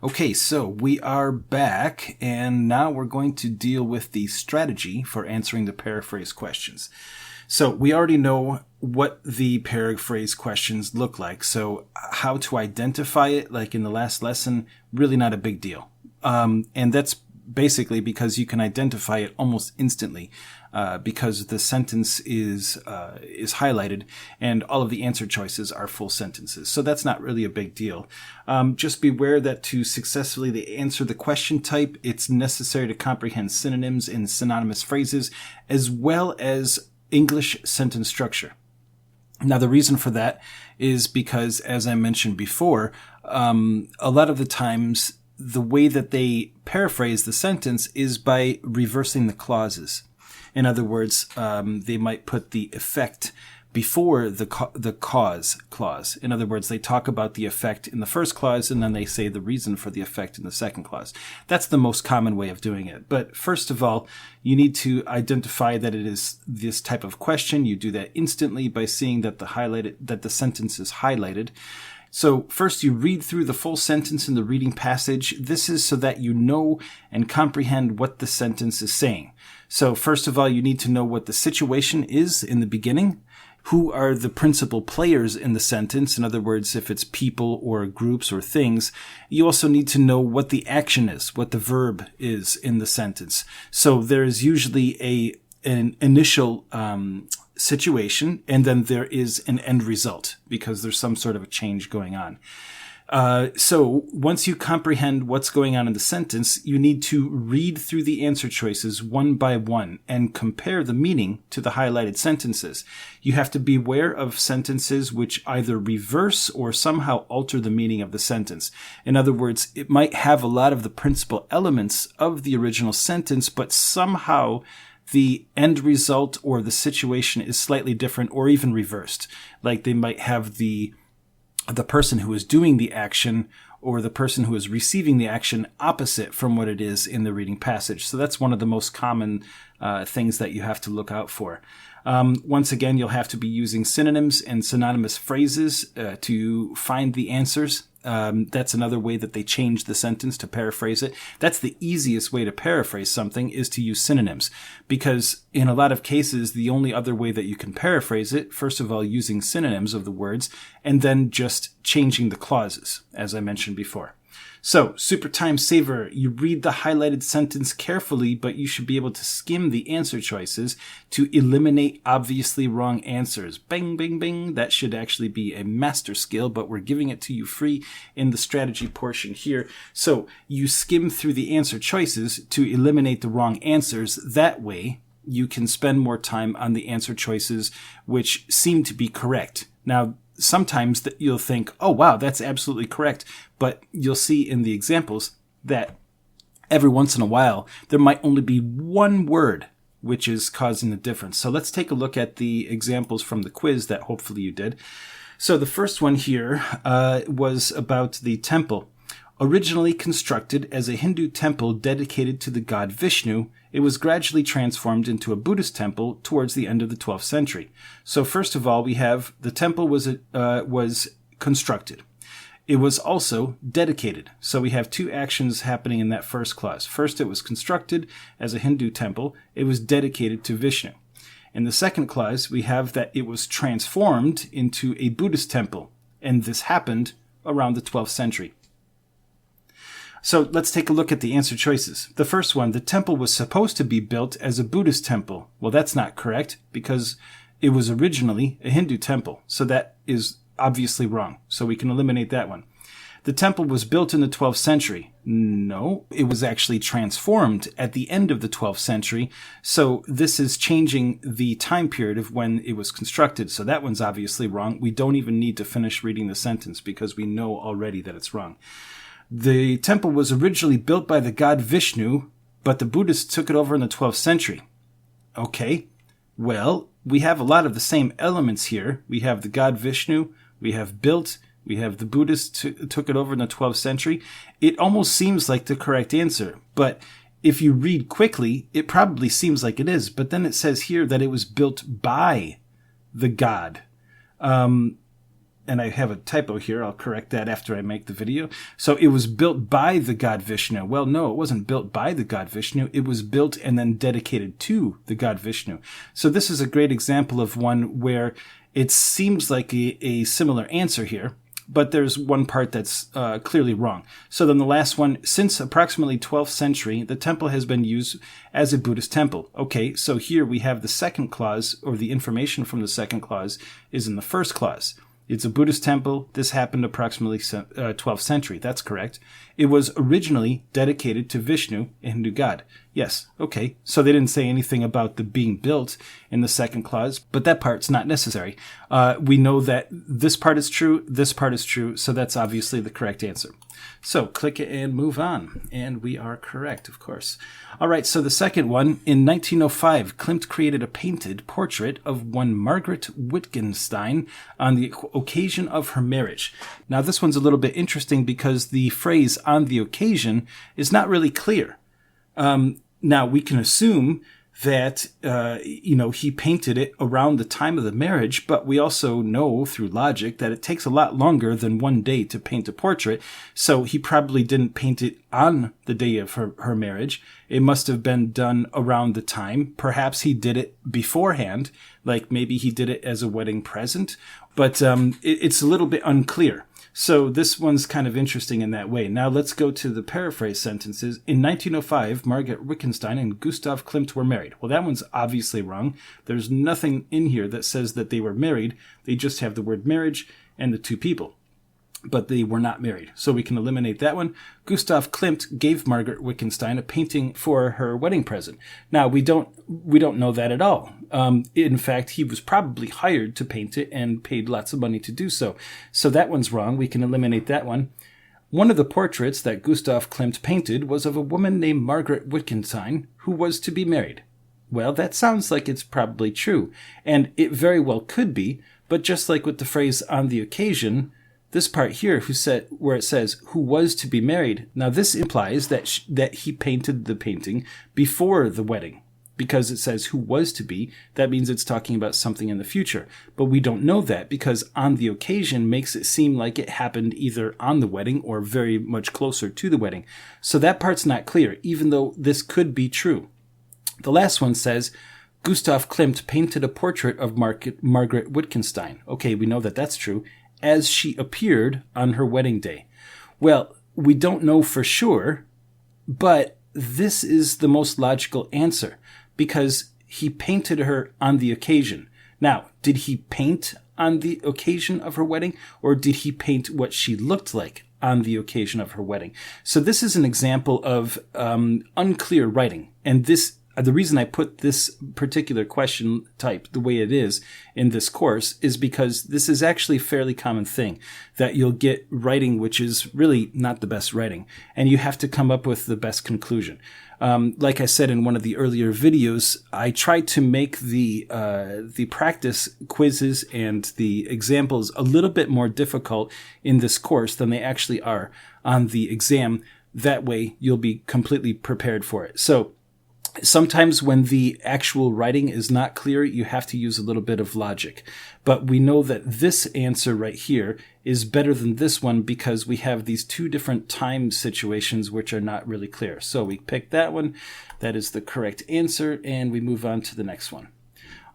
Okay, so we are back, and now we're going to deal with the strategy for answering the paraphrase questions. So we already know what the paraphrase questions look like, so how to identify it, like in the last lesson, really not a big deal. And that's basically because you can identify it almost instantly, because the sentence is highlighted and all of the answer choices are full sentences. So that's not really a big deal. Just beware that to successfully answer the question type, it's necessary to comprehend synonyms and synonymous phrases, as well as English sentence structure. Now, the reason for that is because, as I mentioned before, a lot of the times the way that they paraphrase the sentence is by reversing the clauses. In other words, they might put the effect before the cause clause. In other words, they talk about the effect in the first clause and then they say the reason for the effect in the second clause. That's the most common way of doing it. But first of all, you need to identify that it is this type of question. You do that instantly by seeing that the sentence is highlighted. So first you read through the full sentence in the reading passage. This is so that you know and comprehend what the sentence is saying. So first of all, you need to know what the situation is in the beginning. Who are the principal players in the sentence? In other words, if it's people or groups or things. You also need to know what the action is, what the verb is in the sentence. So there is usually an initial situation, and then there is an end result because there's some sort of a change going on. So once you comprehend what's going on in the sentence, you need to read through the answer choices one by one and compare the meaning to the highlighted sentences. You have to beware of sentences which either reverse or somehow alter the meaning of the sentence. In other words, it might have a lot of the principal elements of the original sentence, but somehow the end result or the situation is slightly different or even reversed. Like they might have the person who is doing the action or the person who is receiving the action opposite from what it is in the reading passage. So that's one of the most common things that you have to look out for. Once again, you'll have to be using synonyms and synonymous phrases to find the answers. That's another way that they change the sentence to paraphrase it. That's the easiest way to paraphrase something is to use synonyms, because in a lot of cases, the only other way that you can paraphrase it, first of all, using synonyms of the words, and then just changing the clauses, as I mentioned before. So, super time saver, you read the highlighted sentence carefully, but you should be able to skim the answer choices to eliminate obviously wrong answers. Bing, bing, bing. That should actually be a master skill, but we're giving it to you free in the strategy portion here. So, you skim through the answer choices to eliminate the wrong answers. That way, you can spend more time on the answer choices which seem to be correct. Now, sometimes that you'll think, oh, wow, that's absolutely correct. But you'll see in the examples that every once in a while, there might only be one word which is causing the difference. So let's take a look at the examples from the quiz that hopefully you did. So the first one here was about the temple. Originally constructed as a Hindu temple dedicated to the god Vishnu, it was gradually transformed into a Buddhist temple towards the end of the 12th century. So first of all, we have the temple was constructed. It was also dedicated. So we have two actions happening in that first clause. First, it was constructed as a Hindu temple. It was dedicated to Vishnu. In the second clause, we have that it was transformed into a Buddhist temple. And this happened around the 12th century. So let's take a look at the answer choices. The first one, the temple was supposed to be built as a Buddhist temple. Well, that's not correct because it was originally a Hindu temple. So that is obviously wrong. So we can eliminate that one. The temple was built in the 12th century. No, it was actually transformed at the end of the 12th century. So this is changing the time period of when it was constructed. So that one's obviously wrong. We don't even need to finish reading the sentence because we know already that it's wrong. The temple was originally built by the god Vishnu, but the Buddhists took it over in the 12th century. Okay, well, we have a lot of the same elements here. We have the god Vishnu, we have built, we have the Buddhists took it over in the 12th century. It almost seems like the correct answer, but if you read quickly, it probably seems like it is. But then it says here that it was built by the god. and I have a typo here. I'll correct that after I make the video. So it was built by the god Vishnu. Well, no, it wasn't built by the god Vishnu. It was built and then dedicated to the god Vishnu. So this is a great example of one where it seems like a similar answer here, but there's one part that's clearly wrong. So then the last one, since approximately 12th century, the temple has been used as a Buddhist temple. Okay, so here we have the second clause, or the information from the second clause is in the first clause. It's a Buddhist temple. This happened approximately 12th century. That's correct. It was originally dedicated to Vishnu, a Hindu god. Yes, okay. So they didn't say anything about the being built in the second clause, but that part's not necessary. We know that this part is true, this part is true, so that's obviously the correct answer. So click it and move on. And we are correct, of course. All right, so the second one, in 1905, Klimt created a painted portrait of one Margaret Wittgenstein on the occasion of her marriage. Now, this one's a little bit interesting because the phrase "on the occasion" is not really clear. Now, we can assume that, he painted it around the time of the marriage, but we also know through logic that it takes a lot longer than one day to paint a portrait. So he probably didn't paint it on the day of her marriage. It must have been done around the time. Perhaps he did it beforehand, like maybe he did it as a wedding present, but it's a little bit unclear. So this one's kind of interesting in that way. Now let's go to the paraphrase sentences. In 1905, Margaret Wittgenstein and Gustav Klimt were married. Well, that one's obviously wrong. There's nothing in here that says that they were married. They just have the word marriage and the two people. But they were not married. So we can eliminate that one. Gustav Klimt gave Margaret Wittgenstein a painting for her wedding present. Now, we don't know that at all. In fact, he was probably hired to paint it and paid lots of money to do so. So that one's wrong. We can eliminate that one. One of the portraits that Gustav Klimt painted was of a woman named Margaret Wittgenstein who was to be married. Well, that sounds like it's probably true. And it very well could be. But just like with the phrase "on the occasion," this part here, where it says "who was to be married," now this implies that he painted the painting before the wedding. Because it says "who was to be," that means it's talking about something in the future. But we don't know that because "on the occasion" makes it seem like it happened either on the wedding or very much closer to the wedding. So that part's not clear, even though this could be true. The last one says, Gustav Klimt painted a portrait of Margaret Wittgenstein. Okay, we know that that's true. As she appeared on her wedding day. Well, we don't know for sure, but this is the most logical answer because he painted her on the occasion. Now, did he paint on the occasion of her wedding, or did he paint what she looked like on the occasion of her wedding? So this is an example of unclear writing, and the reason I put this particular question type the way it is in this course is because this is actually a fairly common thing that you'll get writing which is really not the best writing, and you have to come up with the best conclusion. Like I said in one of the earlier videos, I tried to make the practice quizzes and the examples a little bit more difficult in this course than they actually are on the exam. That way you'll be completely prepared for it. So sometimes when the actual writing is not clear, you have to use a little bit of logic. But we know that this answer right here is better than this one because we have these two different time situations which are not really clear. So we pick that one. That is the correct answer, and we move on to the next one.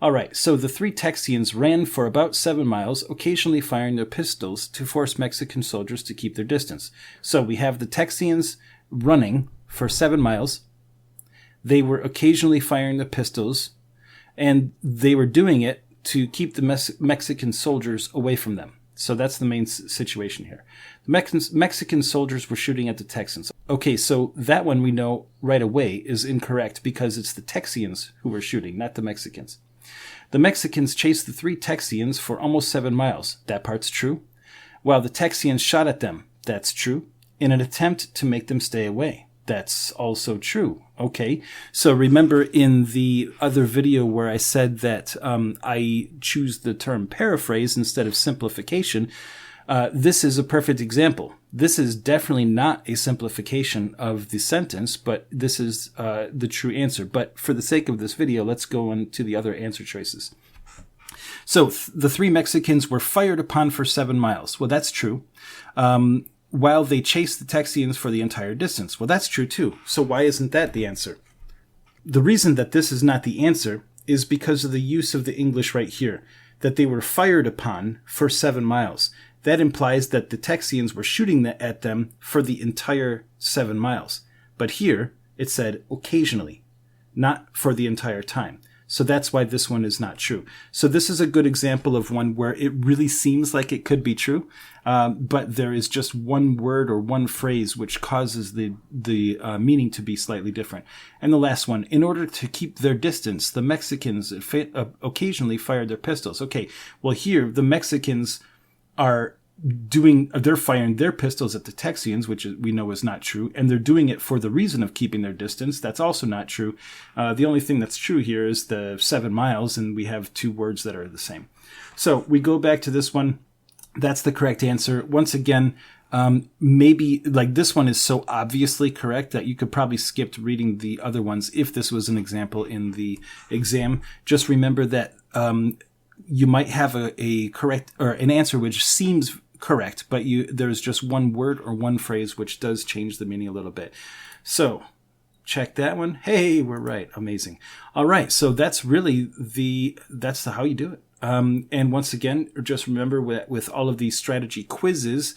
All right, so the three Texians ran for about 7 miles, occasionally firing their pistols to force Mexican soldiers to keep their distance. So we have the Texians running for 7 miles. They were occasionally firing the pistols, and they were doing it to keep the Mexican soldiers away from them. So that's the main situation here. The Mexican soldiers were shooting at the Texans. Okay, so that one we know right away is incorrect because it's the Texians who were shooting, not the Mexicans. The Mexicans chased the three Texians for almost 7 miles. That part's true. While the Texians shot at them. That's true. In an attempt to make them stay away. That's also true. Okay, so remember in the other video where I said that I choose the term paraphrase instead of simplification, this is a perfect example. This is definitely not a simplification of the sentence, but this is the true answer. But for the sake of this video, let's go on to the other answer choices. So the 3 Mexicans were fired upon for 7 miles. Well, that's true. While they chased the Texians for the entire distance. Well, that's true too. So why isn't that the answer? The reason that this is not the answer is because of the use of the English right here, that they were fired upon for 7 miles. That implies that the Texians were shooting at them for the entire 7 miles. But here, it said occasionally, not for the entire time. So that's why this one is not true. So this is a good example of one where it really seems like it could be true, but there is just one word or one phrase which causes the meaning to be slightly different. And the last one, in order to keep their distance, the Mexicans occasionally fired their pistols. Okay, well here, the Mexicans they're firing their pistols at the Texians, which we know is not true, and they're doing it for the reason of keeping their distance. That's also not true. The only thing that's true here is the 7 miles, and we have 2 words that are the same. So we go back to this one. That's the correct answer. Once again, maybe like this one is so obviously correct that you could probably skip reading the other ones if this was an example in the exam. Just remember that you might have a correct or an answer which seems correct, but there's just one word or one phrase which does change the meaning a little bit. So check that one. Hey, we're right. Amazing. All right. So that's really that's how you do it. And once again, just remember with all of these strategy quizzes,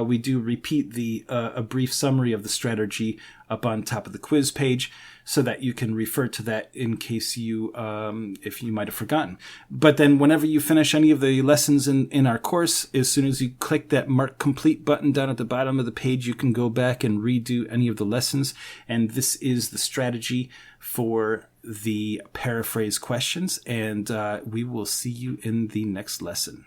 we do repeat a brief summary of the strategy up on top of the quiz page so that you can refer to that in case if you might have forgotten. But then whenever you finish any of the lessons in our course, as soon as you click that Mark Complete button down at the bottom of the page, you can go back and redo any of the lessons. And this is the strategy for the paraphrase questions, and we will see you in the next lesson.